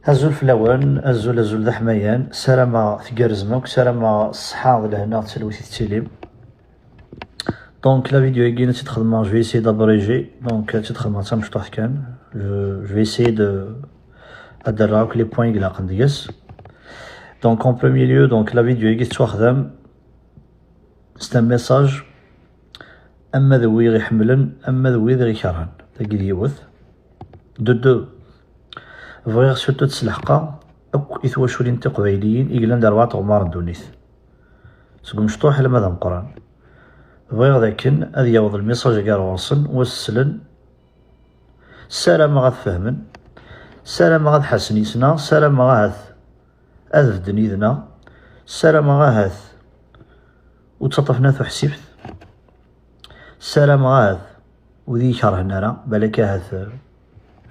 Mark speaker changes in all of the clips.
Speaker 1: azul flawan, azul d ḥmayan, sarama tgerrzem, sarama ṣṣḥa d lehna tselwit tettilim. Donc la vidéo est guinée, je vais essayer d'abréger. Donc je vais essayer de adhérer les points que donc en premier lieu, donc la vidéo est guinée, c'est un message. أما ذوي غي حملن أما ذوي غي كرهن تاقي ديوث دو بغيغ سوتو تسلحقا أك إثواشولين تقبايليين إقلان داربعة غمار دونيث سقوم شطوح لما ذا مقران بغيغ ذاكن أذ يوض الميساج قار واصل وسلن سلام غاث فهمن سلام غاث حسنيسنا سلام غاث أذف دنيذنا سلام غاث وتطفنا ثو حسيفت سلام غاث وذي كرهنا أنا بالك هاث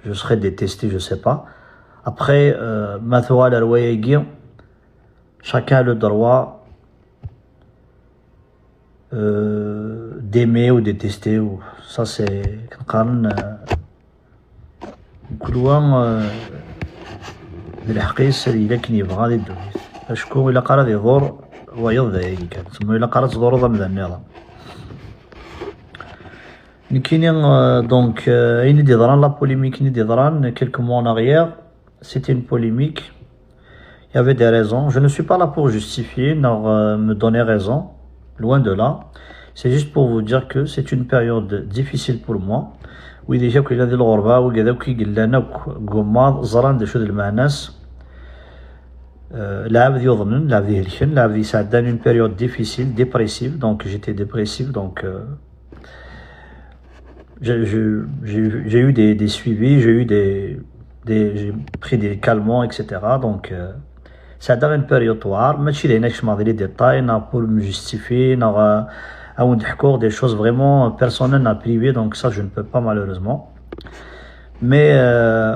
Speaker 1: je serais détesté je sais pas après ما ثوال رواية chacun a le droit d'aimer ou détester ou ça c'est كنقارن كل واحد بالحقيقة إلا كان يبغى غادي يدوز أشكو إلا قرا ذي ضور ويض ذا كان ثم إلا قرا تضور ضم ذا النظام donc la polémique quelques mois en arrière, c'était une polémique. Il y avait des raisons. Je ne suis pas là pour justifier, me donner raison, loin de là. C'est juste pour vous dire que c'est une période difficile pour moi. Oui, déjà qu'il y a des l'orba, ou qu'il y a des gomad, zaran des choses de l'manas. La vie yodnen, la vie hilchen, la vie ça donne une période difficile, dépressive. Donc j'étais dépressif, donc. J'ai eu des suivis, j'ai pris des calmants, etc. Donc, ça donne une périodetoire. Mais je n'ai des détails, pour me justifier, des choses vraiment personnelles, privées. Donc, ça, je ne peux pas, malheureusement. Mais,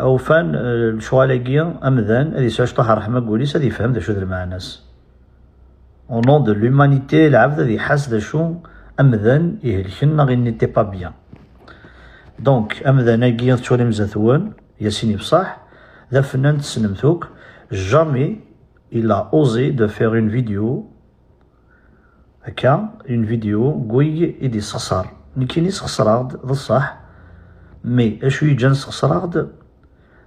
Speaker 1: au fin, le choix est guien, Amdan, et ça, je t'ai rahma gouli, ça dit femme des choses de l'manas. Au nom de l'humanité, l'abd, dit has de chou, Amdan, et il n'était pas bien. Donc, Amdana Tcholim Zathouan, Yassini Psah, Dafnant Snemthouk, jamais il a osé de faire une vidéo, une vidéo, Gouy et des Sassar. Nikini Sassarard, Vassah, mais je suis jeune Sassarard,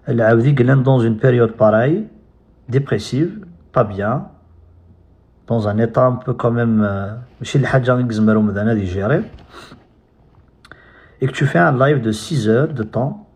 Speaker 1: elle a dit qu'elle est dans une période pareille, dépressive, pas bien, dans un état un peu quand même, Michel Hadjan Gizmaroum Dana digéré. Et que tu fais un live de 6 heures de temps